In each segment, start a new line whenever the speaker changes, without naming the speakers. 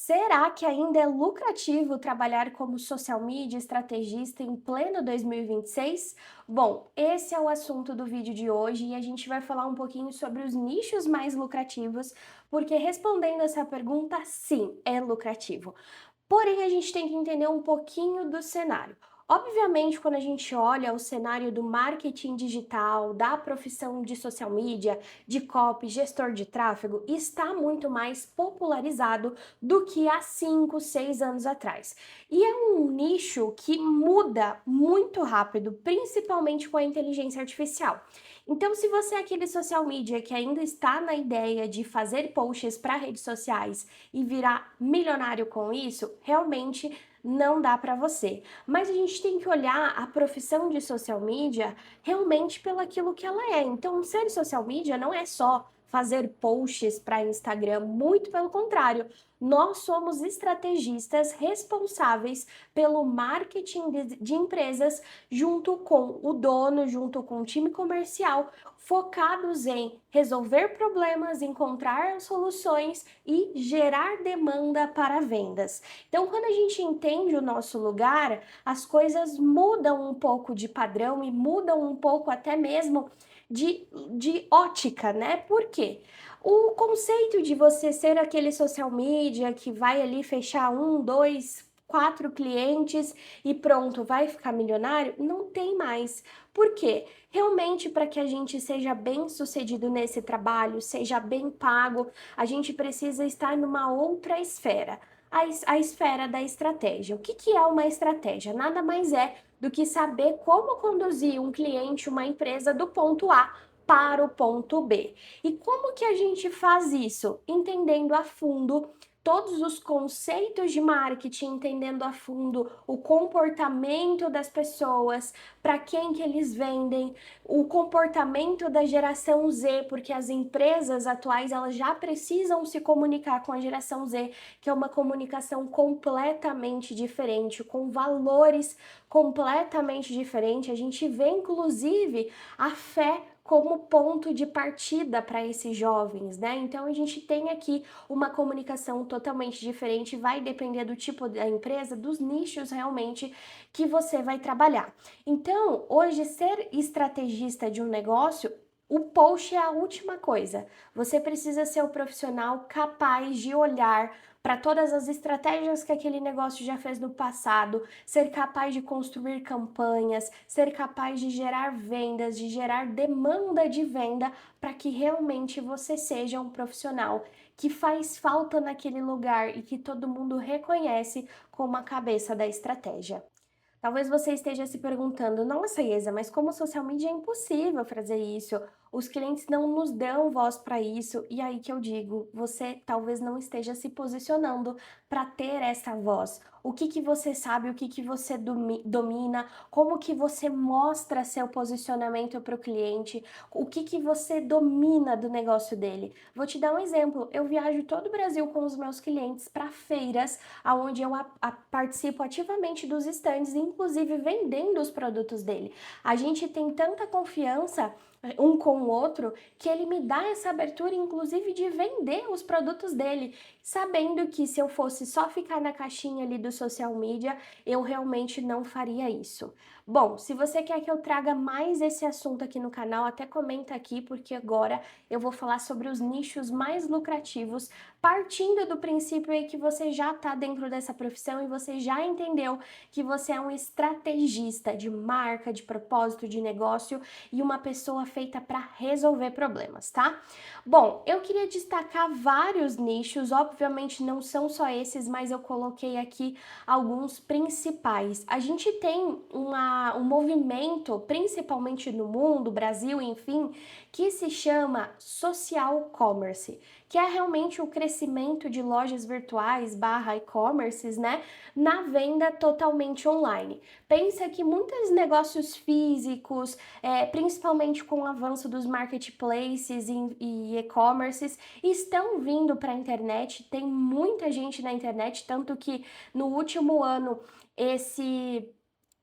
Será que ainda é lucrativo trabalhar como social media estrategista em pleno 2026? Bom, esse é o assunto do vídeo de hoje e a gente vai falar um pouquinho sobre os nichos mais lucrativos, porque respondendo essa pergunta, sim, é lucrativo. Porém, a gente tem que entender um pouquinho do cenário. Obviamente, quando a gente olha o cenário do marketing digital, da profissão de social media, de copy, gestor de tráfego, está muito mais popularizado do que há 5, 6 anos atrás. E é um nicho que muda muito rápido, principalmente com a inteligência artificial. Então, se você é aquele social media que ainda está na ideia de fazer posts para redes sociais e virar milionário com isso, realmente não dá para você. Mas a gente tem que olhar a profissão de social media realmente pelo aquilo que ela é. Então, ser social media não é só fazer posts para Instagram, muito pelo contrário. Nós somos estrategistas responsáveis pelo marketing de empresas junto com o dono, junto com o time comercial, focados em resolver problemas, encontrar soluções e gerar demanda para vendas. Então, quando a gente entende o nosso lugar, as coisas mudam um pouco de padrão e mudam um pouco até mesmo de ótica, né? Por quê? O conceito de você ser aquele social media que vai ali fechar um, dois, quatro clientes e pronto, vai ficar milionário, não tem mais. Por quê? Realmente, para que a gente seja bem sucedido nesse trabalho, seja bem pago, a gente precisa estar numa outra esfera. A esfera da estratégia. O que é uma estratégia? Nada mais é do que saber como conduzir um cliente, uma empresa do ponto A para o ponto B. E como que a gente faz isso? Entendendo a fundo todos os conceitos de marketing, entendendo a fundo o comportamento das pessoas, para quem que eles vendem, o comportamento da geração Z, porque as empresas atuais elas já precisam se comunicar com a geração Z, que é uma comunicação completamente diferente, com valores completamente diferentes. A gente vê inclusive a fé como ponto de partida para esses jovens, né? Então a gente tem aqui uma comunicação totalmente diferente, vai depender do tipo da empresa, dos nichos realmente que você vai trabalhar. Então, hoje ser estrategista de um negócio, o post é a última coisa. Você precisa ser o profissional capaz de olhar para todas as estratégias que aquele negócio já fez no passado, ser capaz de construir campanhas, ser capaz de gerar vendas, de gerar demanda de venda para que realmente você seja um profissional que faz falta naquele lugar e que todo mundo reconhece como a cabeça da estratégia. Talvez você esteja se perguntando, nossa, Iesa, mas como social media é impossível fazer isso. Os clientes não nos dão voz para isso. E aí que eu digo, você talvez não esteja se posicionando para ter essa voz. O que que você sabe, o que que você domina, como que você mostra seu posicionamento para o cliente, o que que você domina do negócio dele. Vou te dar um exemplo. Eu viajo todo o Brasil com os meus clientes para feiras, aonde eu participo ativamente dos stands, inclusive vendendo os produtos dele. A gente tem tanta confiança um com o outro que ele me dá essa abertura, inclusive, de vender os produtos dele, sabendo que se eu fosse só ficar na caixinha ali do social media, eu realmente não faria isso. Bom, se você quer que eu traga mais esse assunto aqui no canal, até comenta aqui, porque agora eu vou falar sobre os nichos mais lucrativos, partindo do princípio aí que você já está dentro dessa profissão e você já entendeu que você é um estrategista de marca, de propósito, de negócio e uma pessoa feita para resolver problemas, tá? Bom, eu queria destacar vários nichos, obviamente não são só esses, mas eu coloquei aqui alguns principais. A gente tem um movimento, principalmente no mundo, Brasil, enfim, que se chama social commerce, que é realmente o crescimento de lojas virtuais barra e-commerces, né, na venda totalmente online. Pensa que muitos negócios físicos, principalmente com o avanço dos marketplaces e e-commerces, estão vindo para a internet, tem muita gente na internet, tanto que no último ano esse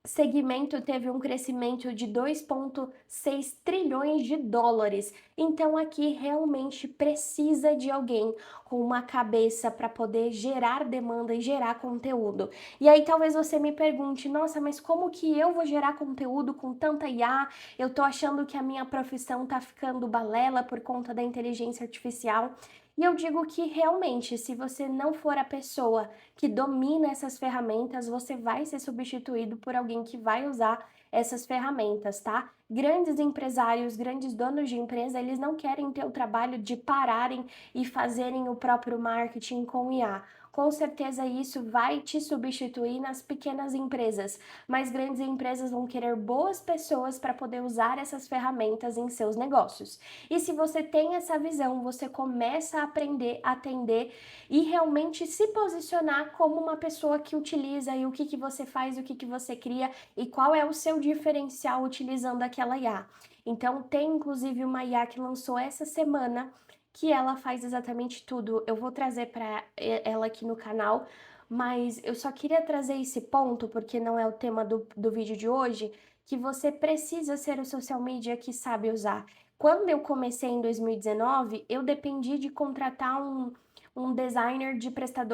segmento teve um crescimento de 2,6 trilhões de dólares Então aqui realmente precisa de alguém com uma cabeça para poder gerar demanda e gerar conteúdo. E aí talvez você me pergunte, nossa, mas como que eu vou gerar conteúdo com tanta IA? Eu tô achando que a minha profissão tá ficando balela por conta da inteligência artificial. E eu digo que realmente, se você não for a pessoa que domina essas ferramentas, você vai ser substituído por alguém que vai usar essas ferramentas, tá? Grandes empresários, grandes donos de empresa, eles não querem ter o trabalho de pararem e fazerem o próprio marketing com IA. Com certeza isso vai te substituir nas pequenas empresas, mas grandes empresas vão querer boas pessoas para poder usar essas ferramentas em seus negócios. E se você tem essa visão, você começa a aprender a atender e realmente se posicionar como uma pessoa que utiliza e o que você faz, o que você cria e qual é o seu diferencial utilizando aquela IA. Então, tem inclusive uma IA que lançou essa semana que ela faz exatamente tudo. Eu vou trazer para ela aqui no canal, mas eu só queria trazer esse ponto, porque não é o tema do vídeo de hoje, que você precisa ser o social media que sabe usar. Quando eu comecei em 2019, eu dependi de contratar um designer de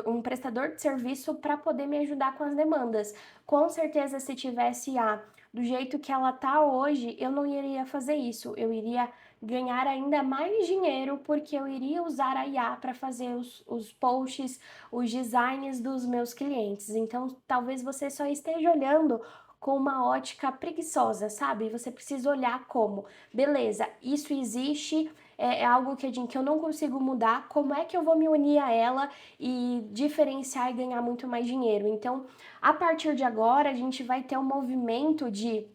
um prestador de serviço para poder me ajudar com as demandas. Com certeza, se tivesse a do jeito que ela tá hoje, eu não iria fazer isso. Eu iria ganhar ainda mais dinheiro porque eu iria usar a IA para fazer os posts, os designs dos meus clientes. Então, talvez você só esteja olhando com uma ótica preguiçosa, sabe? Você precisa olhar como, beleza, isso existe, é algo que eu não consigo mudar, como é que eu vou me unir a ela e diferenciar e ganhar muito mais dinheiro? Então, a partir de agora, a gente vai ter um movimento de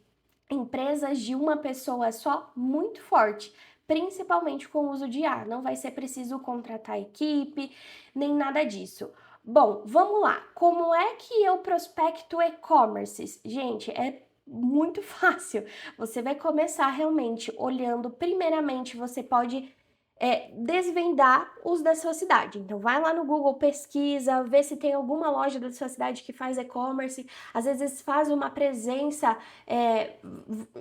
empresas de uma pessoa só muito forte, principalmente com o uso de IA. Não vai ser preciso contratar equipe, nem nada disso. Bom, vamos lá. Como é que eu prospecto e-commerces? Gente, é muito fácil. Você vai começar realmente olhando, primeiramente, você pode desvendar os da sua cidade. Então, vai lá no Google, pesquisa, vê se tem alguma loja da sua cidade que faz e-commerce. Às vezes faz uma presença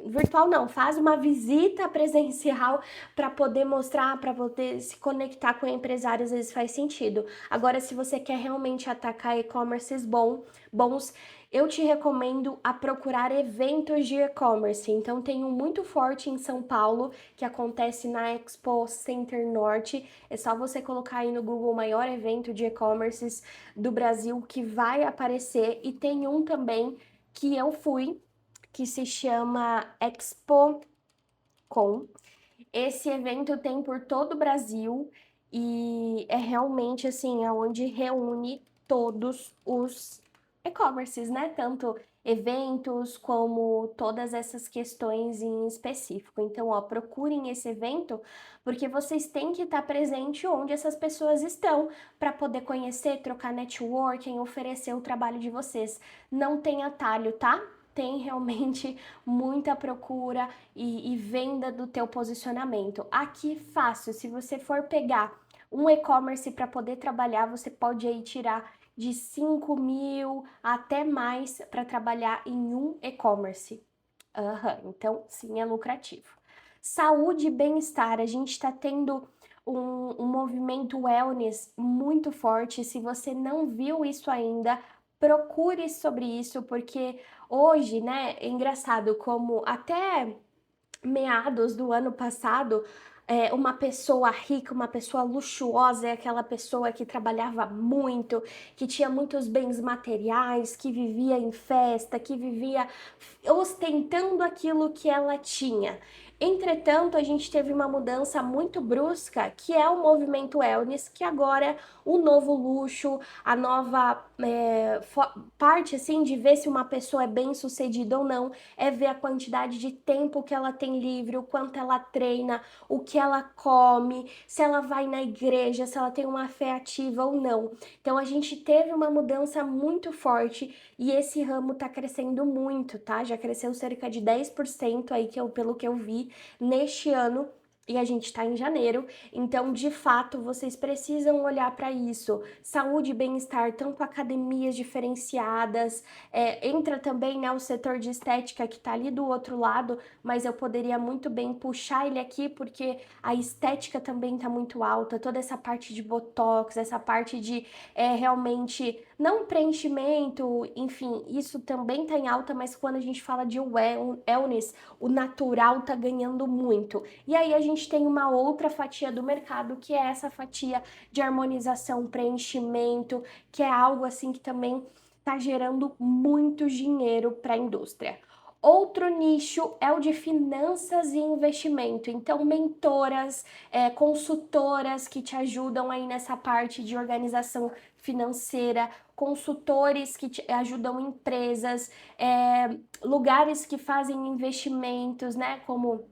virtual, não, faz uma visita presencial para poder mostrar, para poder se conectar com empresários, às vezes faz sentido. Agora, se você quer realmente atacar e-commerces bons, eu te recomendo a procurar eventos de e-commerce. Então, tem um muito forte em São Paulo, que acontece na Expo Center Norte. É só você colocar aí no Google o maior evento de e-commerces do Brasil que vai aparecer. E tem um também que eu fui, que se chama Expo Com. Esse evento tem por todo o Brasil e é realmente assim, onde reúne todos os e-commerces, né? Tanto eventos como todas essas questões em específico. Então, ó, procurem esse evento porque vocês têm que estar presente onde essas pessoas estão para poder conhecer, trocar networking, oferecer o trabalho de vocês. Não tem atalho, tá? Tem realmente muita procura e venda do teu posicionamento. Aqui fácil, se você for pegar um e-commerce para poder trabalhar, você pode aí tirar de 5 mil até mais para trabalhar em um e-commerce. Então, sim, é lucrativo. Saúde e bem-estar, a gente está tendo um movimento wellness muito forte. Se você não viu isso ainda, procure sobre isso, porque hoje, né, é engraçado como até meados do ano passado, uma pessoa rica, uma pessoa luxuosa, é aquela pessoa que trabalhava muito, que tinha muitos bens materiais, que vivia em festa, que vivia ostentando aquilo que ela tinha. Entretanto, a gente teve uma mudança muito brusca, que é o movimento wellness, que agora é o novo luxo, a nova parte assim de ver se uma pessoa é bem sucedida ou não, é ver a quantidade de tempo que ela tem livre, o quanto ela treina, o que ela come, se ela vai na igreja, se ela tem uma fé ativa ou não. Então a gente teve uma mudança muito forte e esse ramo tá crescendo muito, tá? Já cresceu cerca de 10% aí pelo que eu vi neste ano. E a gente está em janeiro, então de fato vocês precisam olhar para isso. Saúde e bem-estar, tanto academias diferenciadas, entra também, né, o setor de estética que está ali do outro lado, mas eu poderia muito bem puxar ele aqui porque a estética também está muito alta, toda essa parte de botox, essa parte de realmente não preenchimento, enfim, isso também está em alta, mas quando a gente fala de wellness, o natural está ganhando muito. E aí a gente tem uma outra fatia do mercado, que é essa fatia de harmonização, preenchimento, que é algo assim que também está gerando muito dinheiro para a indústria. Outro nicho é o de finanças e investimento. Então, mentoras, consultoras que te ajudam aí nessa parte de organização financeira, consultores que te ajudam empresas, lugares que fazem investimentos, né? Como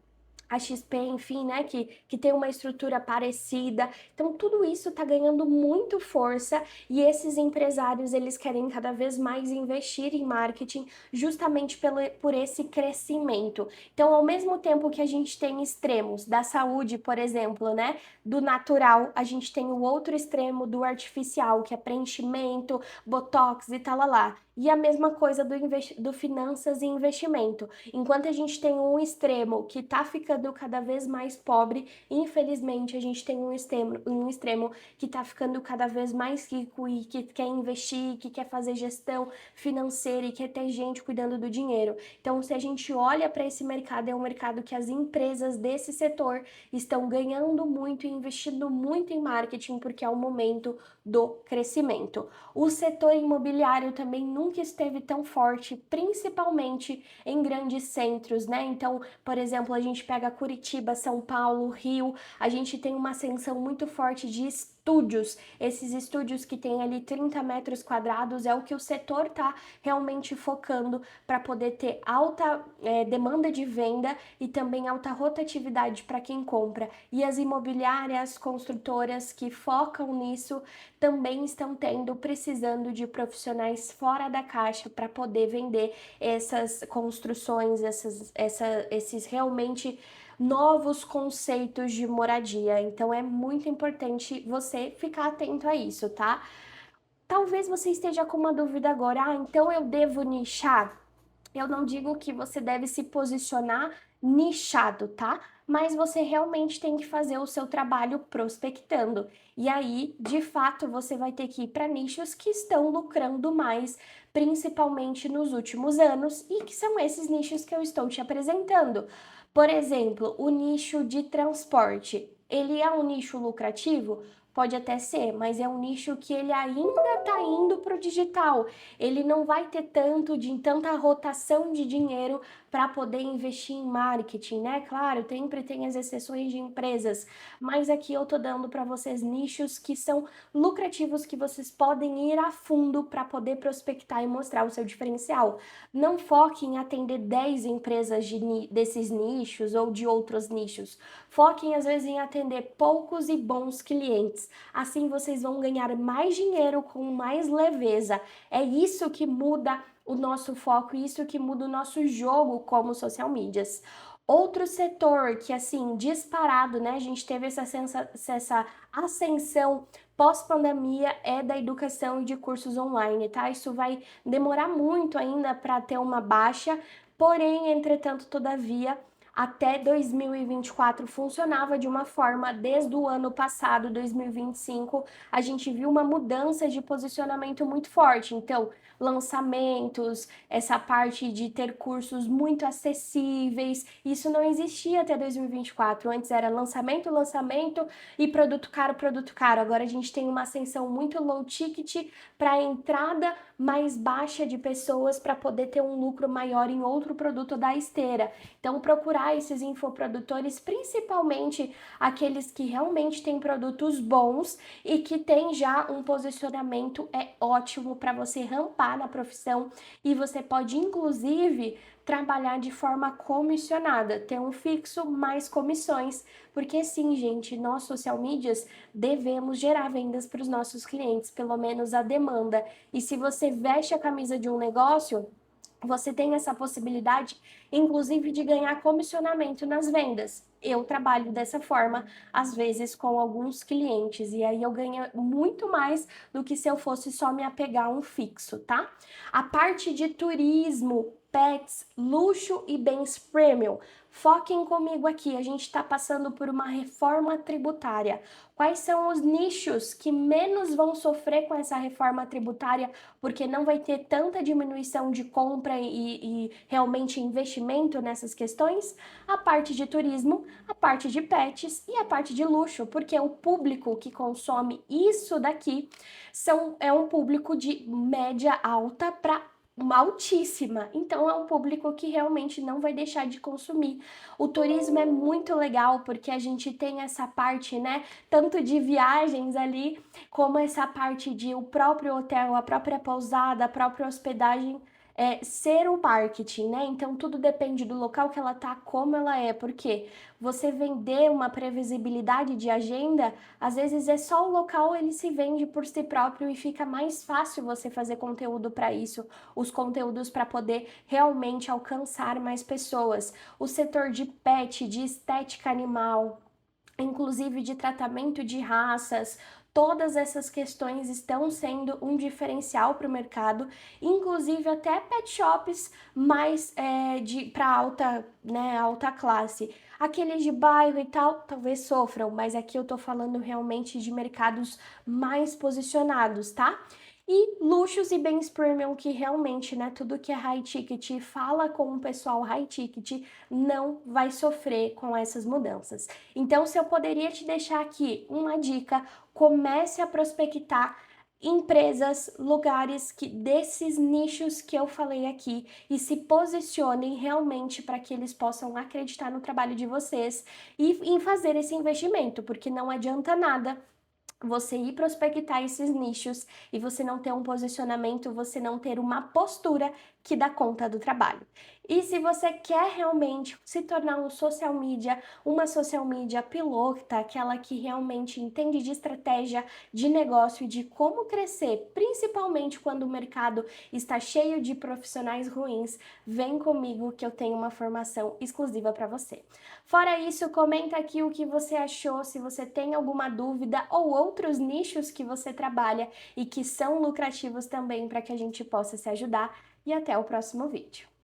a XP, enfim, né, que tem uma estrutura parecida. Então, tudo isso está ganhando muito força e esses empresários, eles querem cada vez mais investir em marketing justamente por esse crescimento. Então, ao mesmo tempo que a gente tem extremos da saúde, por exemplo, né, do natural, a gente tem o outro extremo do artificial, que é preenchimento, botox e tal lá. E a mesma coisa do finanças e investimento. Enquanto a gente tem um extremo que está ficando cada vez mais pobre, infelizmente a gente tem um extremo que está ficando cada vez mais rico e que quer investir, que quer fazer gestão financeira e quer ter gente cuidando do dinheiro. Então, se a gente olha para esse mercado, é um mercado que as empresas desse setor estão ganhando muito e investindo muito em marketing, porque é o momento do crescimento. O setor imobiliário também nunca esteve tão forte, principalmente em grandes centros, né? Então, por exemplo, a gente pega Curitiba, São Paulo, Rio, a gente tem uma ascensão muito forte de estúdios. Esses estúdios que tem ali 30 metros quadrados é o que o setor tá realmente focando para poder ter alta demanda de venda e também alta rotatividade para quem compra. E as imobiliárias, construtoras que focam nisso também estão precisando de profissionais fora da caixa para poder vender essas construções, esses realmente novos conceitos de moradia. Então é muito importante você ficar atento a isso, tá? Talvez você esteja com uma dúvida agora, então eu devo nichar? Eu não digo que você deve se posicionar nichado, tá? Mas você realmente tem que fazer o seu trabalho prospectando. E aí, de fato, você vai ter que ir para nichos que estão lucrando mais, principalmente nos últimos anos, e que são esses nichos que eu estou te apresentando. Por exemplo, o nicho de transporte. Ele é um nicho lucrativo? Pode até ser, mas é um nicho que ele ainda está indo para o digital. Ele não vai ter tanta rotação de dinheiro para poder investir em marketing, né? Claro, sempre tem as exceções de empresas, mas aqui eu tô dando para vocês nichos que são lucrativos, que vocês podem ir a fundo para poder prospectar e mostrar o seu diferencial. Não foque em atender 10 empresas desses nichos ou de outros nichos. Foquem às vezes em atender poucos e bons clientes. Assim vocês vão ganhar mais dinheiro com mais leveza. É isso que muda o nosso foco, isso que muda o nosso jogo como social medias. Outro setor que, assim, disparado, né? A gente teve essa ascensão pós-pandemia é da educação e de cursos online, tá? Isso vai demorar muito ainda para ter uma baixa, porém, entretanto, todavia, até 2024 funcionava de uma forma, desde o ano passado, 2025, a gente viu uma mudança de posicionamento muito forte. Então, lançamentos, essa parte de ter cursos muito acessíveis, isso não existia até 2024. Antes era lançamento, lançamento e produto caro, produto caro. Agora a gente tem uma ascensão muito low ticket para a entrada mais baixa de pessoas para poder ter um lucro maior em outro produto da esteira. Então, procurar esses infoprodutores, principalmente aqueles que realmente têm produtos bons e que têm já um posicionamento, é ótimo para você rampar na profissão e você pode, inclusive, trabalhar de forma comissionada, ter um fixo mais comissões, porque sim, gente, nós social medias devemos gerar vendas para os nossos clientes, pelo menos a demanda. E se você veste a camisa de um negócio, você tem essa possibilidade, inclusive, de ganhar comissionamento nas vendas. eu trabalho dessa forma, às vezes com alguns clientes, e aí eu ganho muito mais do que se eu fosse só me apegar a um fixo, tá? A parte de turismo, pets, luxo e bens premium. Foquem comigo aqui, a gente está passando por uma reforma tributária. Quais são os nichos que menos vão sofrer com essa reforma tributária, porque não vai ter tanta diminuição de compra e realmente investimento nessas questões? A parte de turismo, a parte de pets e a parte de luxo, porque o público que consome isso daqui é um público de média alta para uma altíssima. Então é um público que realmente não vai deixar de consumir. O turismo é muito legal porque a gente tem essa parte, né, tanto de viagens ali, como essa parte de o próprio hotel, a própria pousada, a própria hospedagem ser o marketing, né? Então tudo depende do local que ela tá, como ela é, porque você vender uma previsibilidade de agenda, às vezes é só o local, ele se vende por si próprio e fica mais fácil você fazer conteúdo para isso, os conteúdos para poder realmente alcançar mais pessoas. O setor de pet, de estética animal, inclusive de tratamento de raças, todas essas questões estão sendo um diferencial para o mercado, inclusive até pet shops mais para alta, né, alta classe. Aqueles de bairro e tal, talvez sofram, mas aqui eu tô falando realmente de mercados mais posicionados, tá? E luxos e bens premium que realmente, né, tudo que é high ticket, fala com o pessoal high ticket, não vai sofrer com essas mudanças. Então, se eu poderia te deixar aqui uma dica, comece a prospectar empresas, lugares que desses nichos que eu falei aqui e se posicionem realmente para que eles possam acreditar no trabalho de vocês e em fazer esse investimento, porque não adianta nada você ir prospectar esses nichos e você não ter um posicionamento, você não ter uma postura que dá conta do trabalho. E se você quer realmente se tornar uma social media pilota, aquela que realmente entende de estratégia de negócio e de como crescer, principalmente quando o mercado está cheio de profissionais ruins, vem comigo que eu tenho uma formação exclusiva para você. Fora isso, comenta aqui o que você achou, se você tem alguma dúvida ou outros nichos que você trabalha e que são lucrativos também para que a gente possa se ajudar. E até o próximo vídeo.